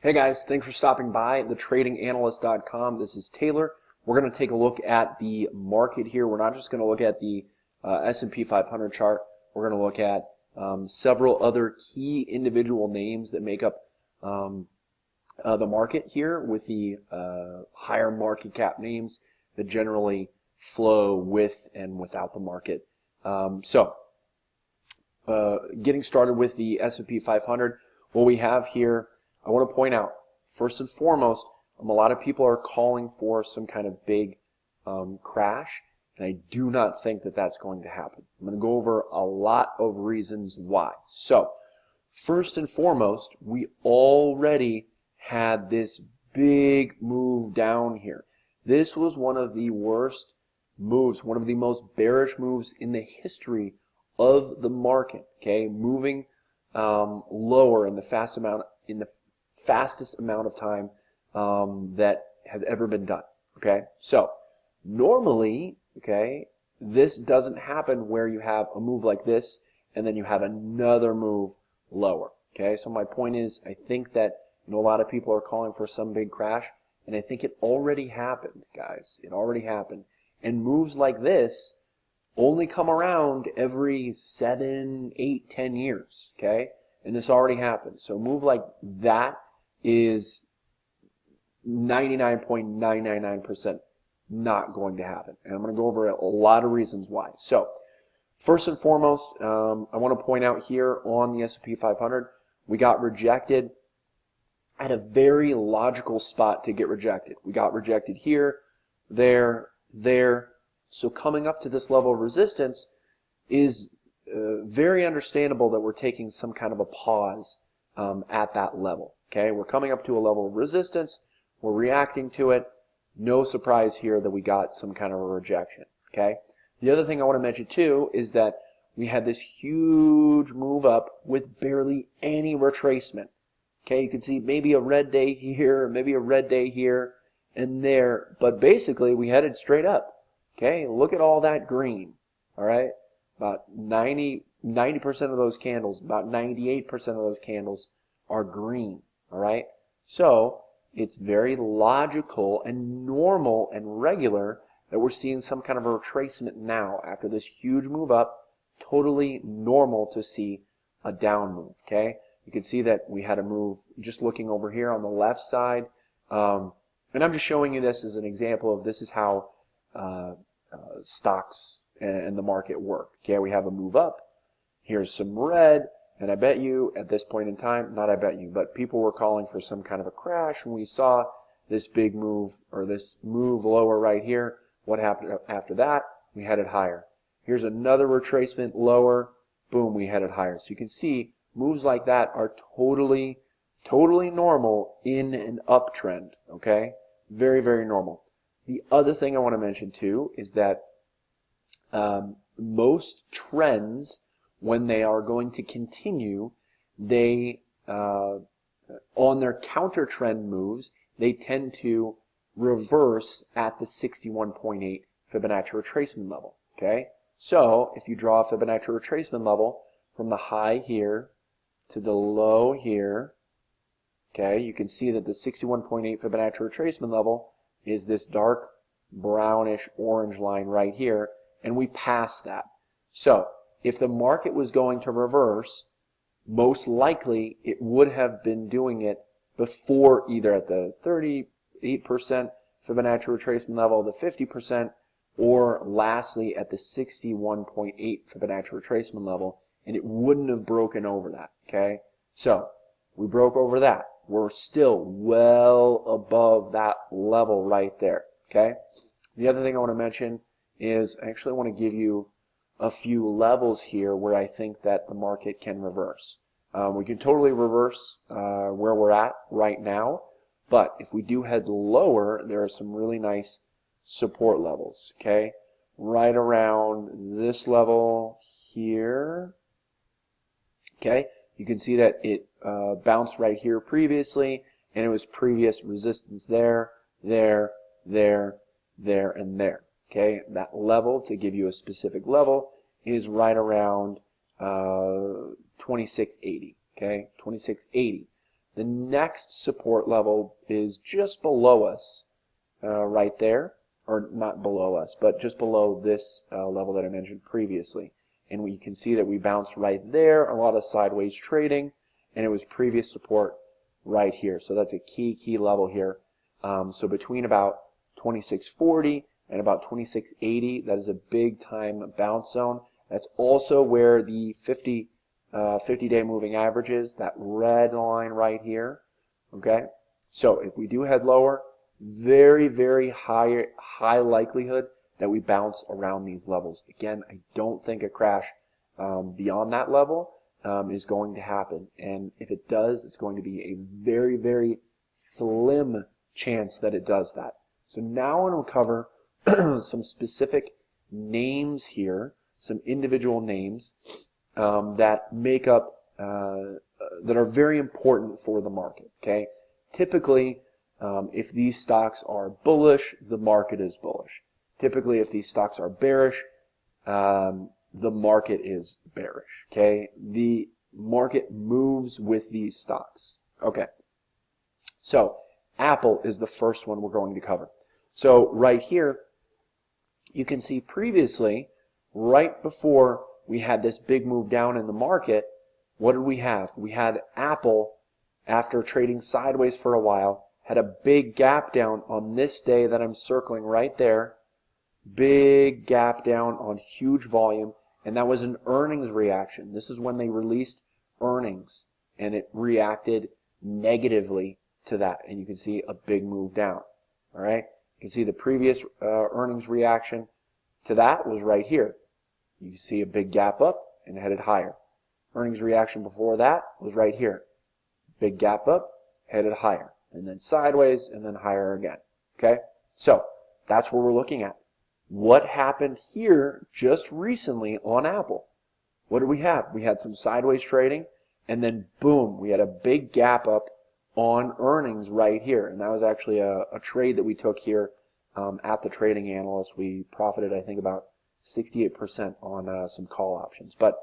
Hey guys, thanks for stopping by thetradinganalyst.com. This is Taylor. We're going to take a look at the market here. We're not just going to look at the S&P 500 chart. We're going to look at several other key individual names that make up the market here, with the higher market cap names that generally flow with and without the market. Getting started with the S&P 500, what we have here, I want to point out, first and foremost, a lot of people are calling for some kind of big crash, and I do not think that that's going to happen. I'm going to go over a lot of reasons why. So, first and foremost, we already had this big move down here. This was one of the worst moves, one of the most bearish moves in the history of the market. Okay, moving lower in the fastest amount of time that has ever been done. Okay, so normally, okay, this doesn't happen where you have a move like this and then you have another move lower. Okay, so my point is, I think that a lot of people are calling for some big crash, and I think it already happened, guys. It already happened, and moves like this only come around every 7, 8, 10 years. Okay, and this already happened. So a move like that is 99.999% not going to happen. And I'm going to go over a lot of reasons why. So, first and foremost, I want to point out here on the S&P 500, we got rejected at a very logical spot to get rejected. We got rejected here, there, there. So coming up to this level of resistance is very understandable that we're taking some kind of a pause at that level. Okay, we're coming up to a level of resistance, we're reacting to it. No surprise here that we got some kind of a rejection. Okay, the other thing I want to mention too is that we had this huge move up with barely any retracement. Okay, you can see maybe a red day here, maybe a red day here and there, but basically we headed straight up. Okay, look at all that green. All right, about 90% of those candles, about 98% of those candles are green. All right, so it's very logical and normal and regular that we're seeing some kind of a retracement now after this huge move up. Totally normal to see a down move. Okay, you can see that we had a move just looking over here on the left side, and I'm just showing you this as an example of this is how stocks and the market work. Okay, we have a move up. Here's some red. And I bet you at this point in time, not I bet you, but people were calling for some kind of a crash when we saw this big move, or this move lower right here. What happened after that? We headed higher. Here's another retracement lower. Boom, we headed higher. So you can see moves like that are totally normal in an uptrend. Okay, very, very normal. The other thing I want to mention too is that most trends, when they are going to continue, they on their counter trend moves, they tend to reverse at the 61.8 Fibonacci retracement level. Okay, so if you draw a Fibonacci retracement level from the high here to the low here, okay, you can see that the 61.8 Fibonacci retracement level is this dark brownish orange line right here, and we passed that. So if the market was going to reverse, most likely it would have been doing it before, either at the 38% Fibonacci retracement level, the 50%, or lastly at the 61.8 Fibonacci retracement level, and it wouldn't have broken over that. Okay, so we broke over that. We're still well above that level right there. Okay, the other thing I want to mention is I actually want to give you a few levels here where I think that the market can reverse. We can totally reverse where we're at right now, but if we do head lower, there are some really nice support levels. Okay, right around this level here. Okay, you can see that it bounced right here previously, and it was previous resistance there, there, there, there, and there. Okay, that level, to give you a specific level, is right around 2680. Okay, 2680. The next support level is just below us, right there, or not below us, but just below this level that I mentioned previously. And we can see that we bounced right there, a lot of sideways trading, and it was previous support right here. So that's a key level here. So between about 2640 and about 2680, that is a big time bounce zone. That's also where the 50-day moving average is, that red line right here. Okay, so if we do head lower, very high likelihood that we bounce around these levels. Again, I don't think a crash beyond that level is going to happen, and if it does, it's going to be a very slim chance that it does that. So now I want to cover some specific names here, some individual names that make up, that are very important for the market. Okay, typically, if these stocks are bullish, the market is bullish. Typically, if these stocks are bearish, the market is bearish. Okay, the market moves with these stocks. Okay, so Apple is the first one we're going to cover. So right here, you can see previously, right before we had this big move down in the market, what did we have? We had Apple, after trading sideways for a while, had a big gap down on this day that I'm circling right there. Big gap down on huge volume, and that was an earnings reaction. This is when they released earnings, and it reacted negatively to that, and you can see a big move down. All right, you can see the previous earnings reaction to that was right here. You can see a big gap up and headed higher. Earnings reaction before that was right here. Big gap up, headed higher, and then sideways, and then higher again. Okay, so that's what we're looking at. What happened here just recently on Apple? What did we have? We had some sideways trading, and then boom, we had a big gap up on earnings right here. And that was actually a trade that we took here at the Trading Analyst. We profited, I think, about 68% on some call options. But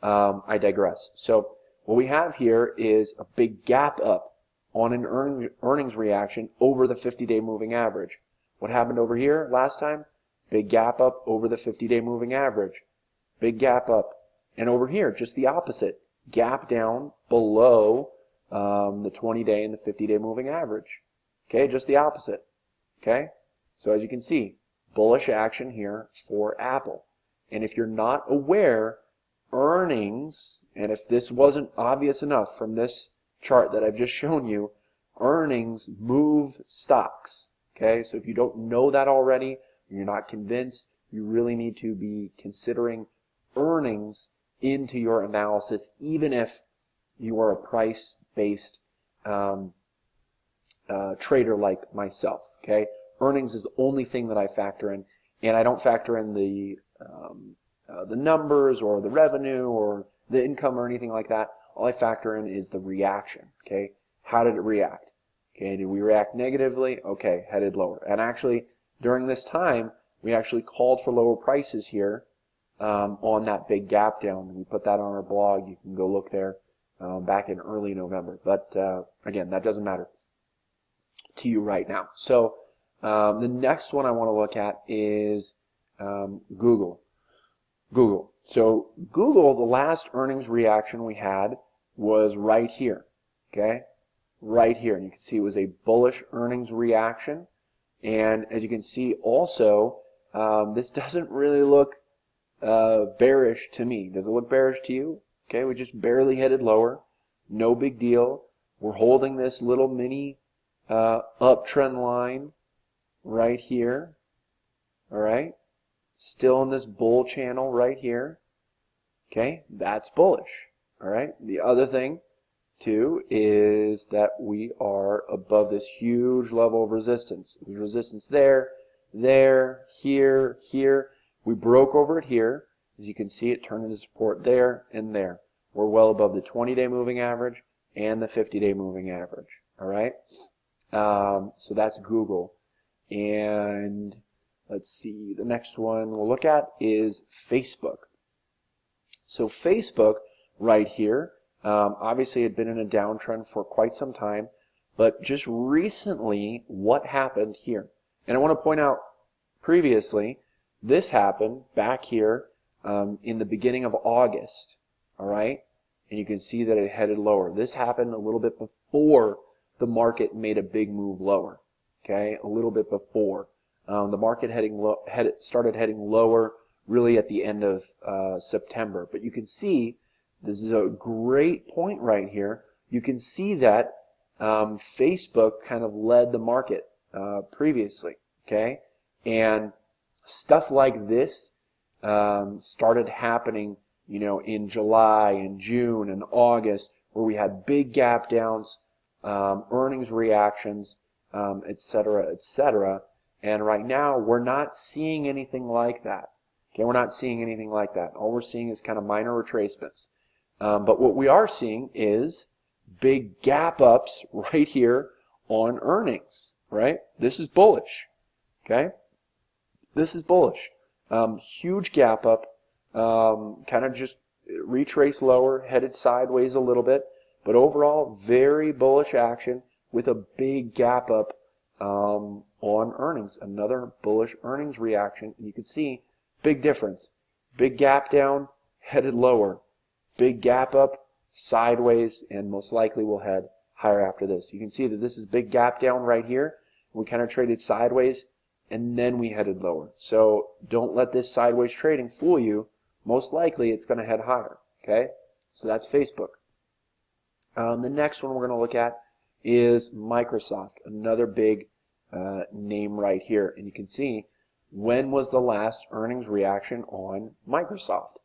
I digress. So what we have here is a big gap up on an earnings reaction over the 50-day moving average. What happened over here last time? Big gap up over the 50-day moving average. Big gap up. And over here, just the opposite. Gap down below the 20-day and the 50-day moving average. Okay, just the opposite. Okay, so as you can see, bullish action here for Apple. And if you're not aware, earnings, and if this wasn't obvious enough from this chart that I've just shown you, earnings move stocks. Okay, so if you don't know that already, you're not convinced, you really need to be considering earnings into your analysis, even if you are a price-based trader like myself. Okay, earnings is the only thing that I factor in, and I don't factor in the numbers or the revenue or the income or anything like that. All I factor in is the reaction. Okay, how did it react? Okay, did we react negatively? Okay, headed lower. And actually, during this time, we actually called for lower prices here on that big gap down. We put that on our blog. You can go look there back in early November. But again, that doesn't matter to you right now. So the next one I want to look at is Google. Google. So Google, the last earnings reaction we had was right here. Okay, right here. And you can see it was a bullish earnings reaction. And as you can see also, this doesn't really look bearish to me. Does it look bearish to you? Okay, we just barely headed lower. No big deal. We're holding this little mini uptrend line right here. All right, still in this bull channel right here. Okay, that's bullish. All right, the other thing too is that we are above this huge level of resistance. There's resistance there, here, here. We broke over it here. As you can see, it turned into support there and there. We're well above the 20-day moving average and the 50-day moving average. All right, so that's Google. And let's see, the next one we'll look at is Facebook. So Facebook right here, Obviously, it had been in a downtrend for quite some time, but just recently, what happened here? And I want to point out previously, this happened back here in the beginning of August, all right? And you can see that it headed lower. This happened a little bit before the market made a big move lower, okay? A little bit before. The market started heading lower really at the end of September. But you can see, this is a great point right here. You can see that Facebook kind of led the market previously, okay? And stuff like this started happening, you know, in July and June and August, where we had big gap downs, earnings reactions, et cetera, et cetera. And right now, we're not seeing anything like that. Okay, we're not seeing anything like that. All we're seeing is kind of minor retracements. But what we are seeing is big gap ups right here on earnings, right? This is bullish, okay? This is bullish. Huge gap up, kind of just retrace lower, headed sideways a little bit, but overall very bullish action with a big gap up on earnings. Another bullish earnings reaction. You can see big difference. Big gap down, headed lower. Big gap up, sideways, and most likely will head higher after this. You can see that this is big gap down right here. We kind of traded sideways, and then we headed lower. So don't let this sideways trading fool you. Most likely it's going to head higher. Okay, so that's Facebook. The next one we're going to look at is Microsoft, another big name right here. And you can see, when was the last earnings reaction on Microsoft?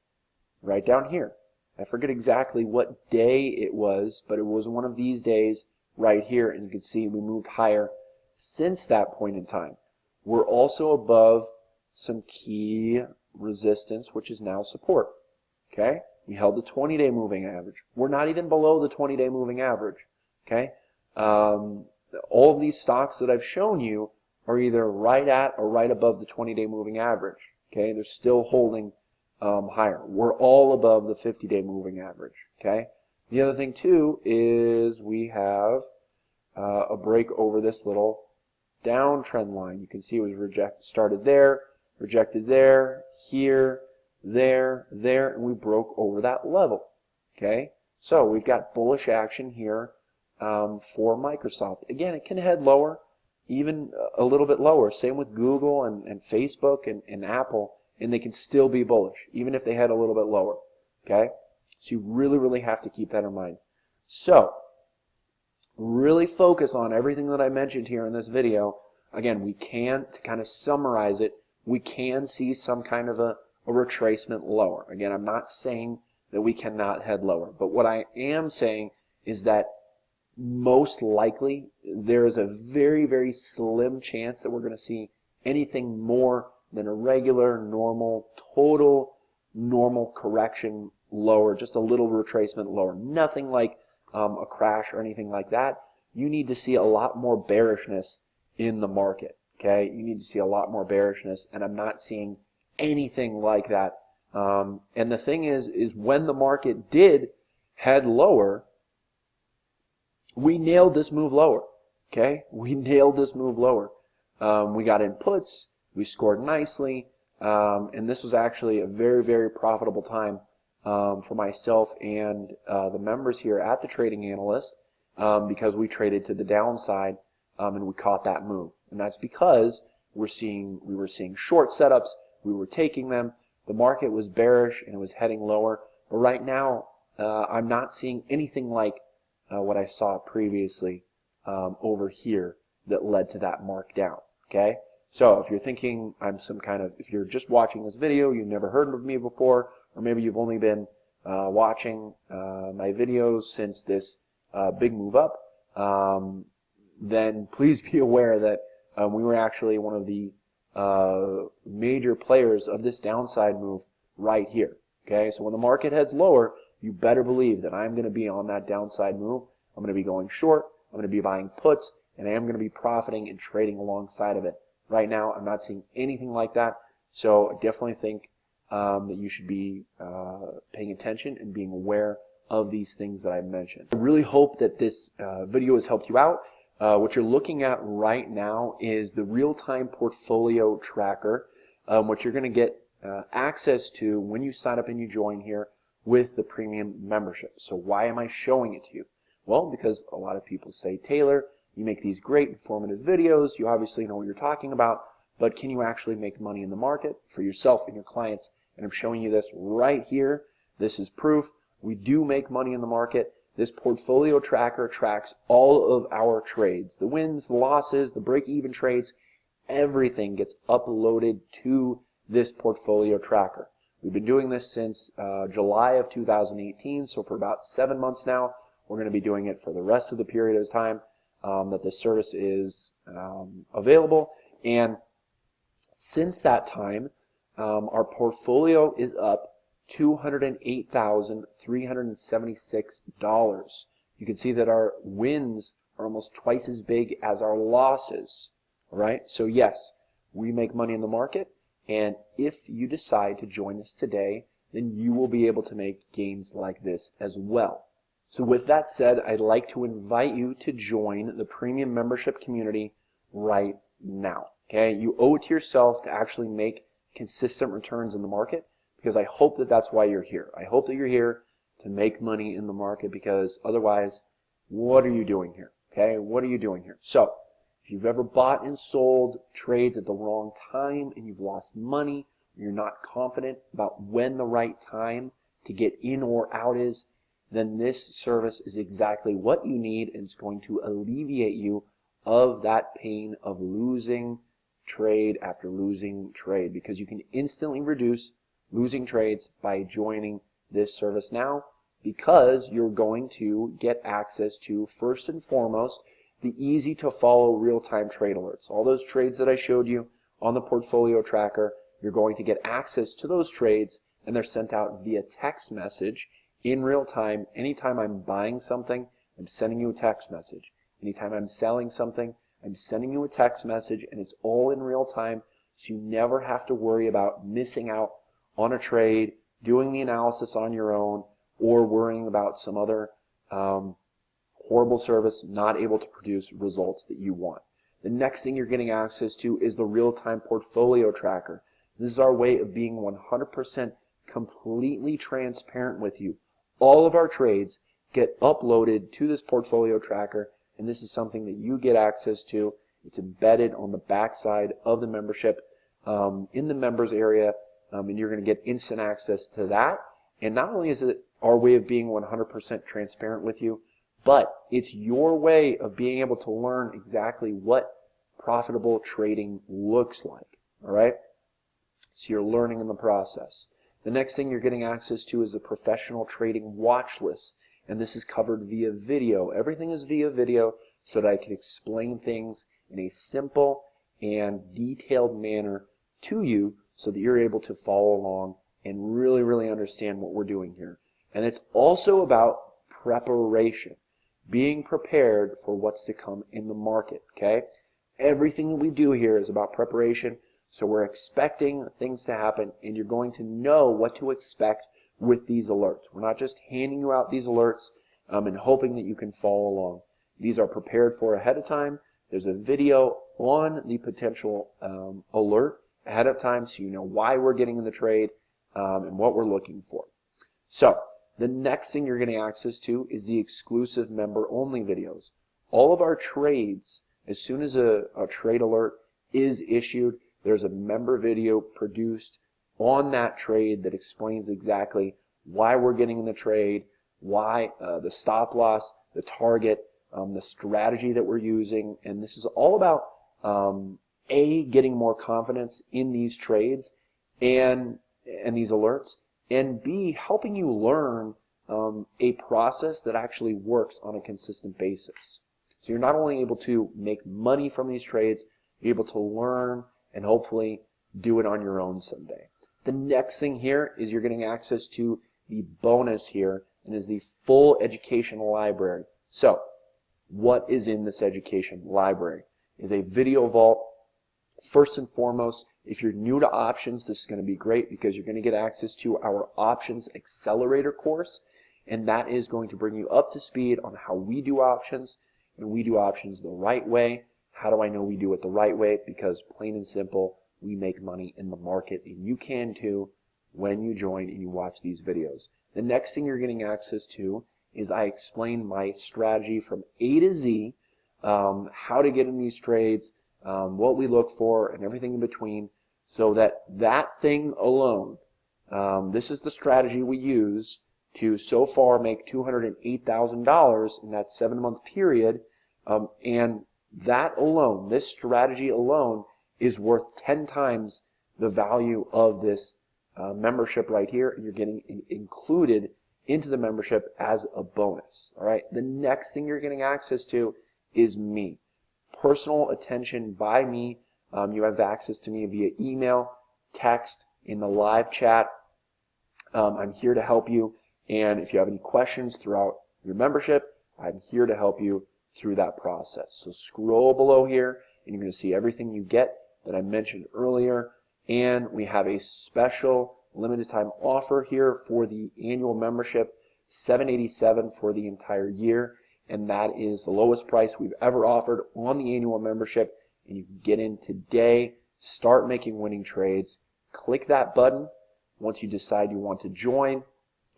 Right down here. I forget exactly what day it was, but it was one of these days right here, and you can see we moved higher since that point in time. We're also above some key resistance, which is now support. Okay? We held the 20-day moving average. We're not even below the 20-day moving average. Okay? All of these stocks that I've shown you are either right at or right above the 20-day moving average. Okay? They're still holding higher. We're all above the 50-day moving average. Okay? The other thing too is we have a break over this little downtrend line. You can see it was started there, rejected there, here, there, and we broke over that level. Okay? So we've got bullish action here for Microsoft. Again, it can head lower, even a little bit lower. Same with Google and Facebook and Apple, and they can still be bullish, even if they head a little bit lower. Okay? So you really, really have to keep that in mind. So, really focus on everything that I mentioned here in this video. Again, we can, to kind of summarize it, we can see some kind of a retracement lower. Again, I'm not saying that we cannot head lower, but what I am saying is that most likely there is a very, very slim chance that we're going to see anything more than a regular, normal, total normal correction lower, just a little retracement lower. Nothing like a crash or anything like that. You need to see a lot more bearishness in the market. Okay, you need to see a lot more bearishness, and I'm not seeing anything like that. And the thing is when the market did head lower, we nailed this move lower. Okay, we nailed this move lower. We got in puts, we scored nicely, and this was actually a very, very profitable time for myself and the members here at the Trading Analyst, because we traded to the downside and we caught that move. And that's because we were seeing short setups, we were taking them, the market was bearish and it was heading lower. But right now, I'm not seeing anything like what I saw previously over here that led to that markdown. Okay? So if you're thinking if you're just watching this video, you've never heard of me before, or maybe you've only been watching my videos since this big move up, then please be aware that we were actually one of the major players of this downside move right here. Okay, so when the market heads lower, you better believe that I'm going to be on that downside move. I'm going to be going short, I'm going to be buying puts, and I am going to be profiting and trading alongside of it. Right now, I'm not seeing anything like that, so I definitely think that you should be paying attention and being aware of these things that I mentioned. I really hope that this video has helped you out. What you're looking at right now is the real-time portfolio tracker, what you're going to get access to when you sign up and you join here with the premium membership. So why am I showing it to you? Well, because a lot of people say, Taylor, you make these great informative videos, you obviously know what you're talking about, but can you actually make money in the market for yourself and your clients? And I'm showing you this right here. This is proof. We do make money in the market. This portfolio tracker tracks all of our trades, the wins, the losses, the break-even trades. Everything gets uploaded to this portfolio tracker. We've been doing this since July of 2018, so for about 7 months now. We're going to be doing it for the rest of the period of time that this service is available. And since that time, our portfolio is up $208,376. You can see that our wins are almost twice as big as our losses. All right? So yes, we make money in the market, and if you decide to join us today, then you will be able to make gains like this as well. So with that said, I'd like to invite you to join the premium membership community right now. Okay? You owe it to yourself to actually make consistent returns in the market, because I hope that that's why you're here. I hope that you're here to make money in the market, because otherwise, what are you doing here? Okay? What are you doing here? So, if you've ever bought and sold trades at the wrong time and you've lost money, or you're not confident about when the right time to get in or out is, then this service is exactly what you need, and it's going to alleviate you of that pain of losing trade after losing trade, because you can instantly reduce losing trades by joining this service now, because you're going to get access to, first and foremost, the easy to follow real-time trade alerts. All those trades that I showed you on the portfolio tracker, you're going to get access to those trades, and they're sent out via text message in real time. Anytime I'm buying something, I'm sending you a text message. Anytime I'm selling something, I'm sending you a text message, and it's all in real time, so you never have to worry about missing out on a trade, doing the analysis on your own, or worrying about some other horrible service not able to produce results that you want. The next thing you're getting access to is the real-time portfolio tracker. This is our way of being 100% completely transparent with you. All of our trades get uploaded to this portfolio tracker, and this is something that you get access to. It's embedded on the backside of the membership in the members area, and you're going to get instant access to that. And not only is it our way of being 100% transparent with you, but it's your way of being able to learn exactly what profitable trading looks like. All right? So you're learning in the process. The next thing you're getting access to is a professional trading watch list, and this is covered via video. Everything is via video so that I can explain things in a simple and detailed manner to you so that you're able to follow along and really understand what we're doing here. And it's also about preparation, being prepared for what's to come in the market, okay? Everything that we do here is about preparation, so we're expecting things to happen, and you're going to know what to expect with these alerts. We're not just handing you out these alerts and hoping that you can follow along. These are prepared for ahead of time. There's a video on the potential alert ahead of time, so you know why we're getting in the trade and what we're looking for. So the next thing you're getting access to is the exclusive member-only videos. All of our trades, as soon as a trade alert is issued, there's a member video produced on that trade that explains exactly why we're getting in the trade, why the stop loss, the target, the strategy that we're using. And this is all about A, getting more confidence in these trades and these alerts, and B, helping you learn a process that actually works on a consistent basis. So you're not only able to make money from these trades, you're able to learn and hopefully do it on your own someday. The next thing here is you're getting access to the bonus here, and is the full education library. So what is in this education library? Is a video vault. First and foremost, if you're new to options, this is going to be great because you're going to get access to our options accelerator course. and that is going to bring you up to speed on how we do options, and we do options the right way. How do I know we do it the right way? Because plain and simple, we make money in the market, and you can too when you join and you watch these videos. The next thing you're getting access to is I explain my strategy from A to Z, how to get in these trades, what we look for, and everything in between, so that that thing alone, this is the strategy we use to so far make $208,000 in that 7-month period, and that alone, this strategy alone, is worth 10 times the value of this membership right here, and you're getting included into the membership as a bonus. All right. The next thing you're getting access to is me, personal attention by me. You have access to me via email, text, in the live chat. I'm here to help you, and if you have any questions throughout your membership, I'm here to help you through that process. So scroll below here, and you're going to see everything you get that I mentioned earlier. And we have a special limited time offer here for the annual membership, $787 for the entire year, and that is the lowest price we've ever offered on the annual membership. And you can get in today, start making winning trades. Click that button once you decide you want to join,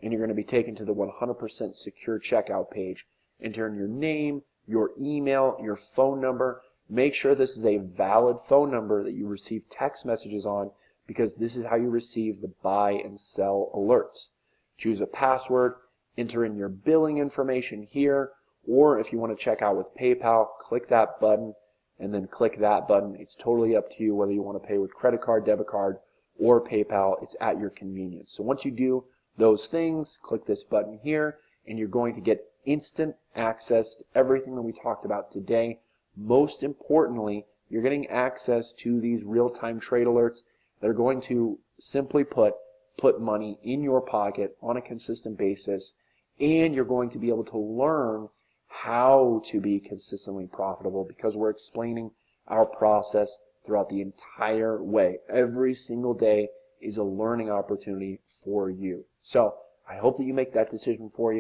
and you're going to be taken to the 100% secure checkout page. Enter in your name, your email, your phone number. Make sure this is a valid phone number that you receive text messages on, because this is how you receive the buy and sell alerts. Choose a password, enter in your billing information here, or if you want to check out with PayPal, click that button and then click that button. It's totally up to you whether you want to pay with credit card, debit card, or PayPal. It's at your convenience. So once you do those things, click this button here, and you're going to get instant access to everything that we talked about today. Most importantly, you're getting access to these real-time trade alerts that are going to simply put money in your pocket on a consistent basis, and you're going to be able to learn how to be consistently profitable, because we're explaining our process throughout the entire way. Every single day is a learning opportunity for you. So I hope that you make that decision for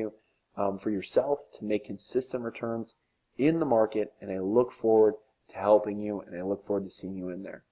yourself to make consistent returns in the market, and I look forward to helping you, and I look forward to seeing you in there.